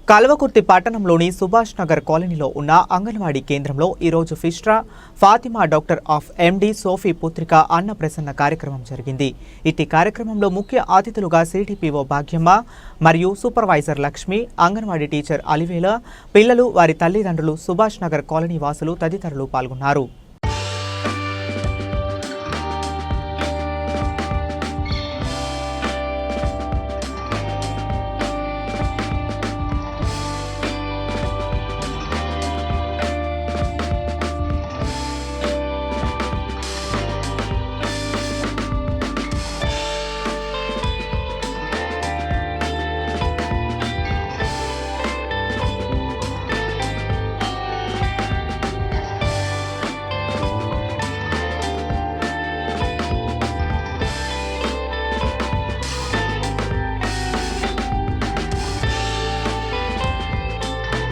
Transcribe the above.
కల్వకుర్తి పట్టణంలోని సుభాష్ నగర్ కాలనీలో ఉన్న అంగన్వాడీ కేంద్రంలో ఈరోజు ఫిష్రా ఫాతిమా డాక్టర్ ఆఫ్ ఎండి సోఫీ పుత్రిక అన్న ప్రసన్న కార్యక్రమం జరిగింది. ఇట్టి కార్యక్రమంలో ముఖ్య అతిథులుగా సిడిపిఓ భాగ్యమ్మ మరియు సూపర్వైజర్ లక్ష్మి, అంగన్వాడీ టీచర్ అలివేల, పిల్లలు, వారి తల్లిదండ్రులు, సుభాష్ నగర్ కాలనీ వాసులు తదితరులు పాల్గొన్నారు.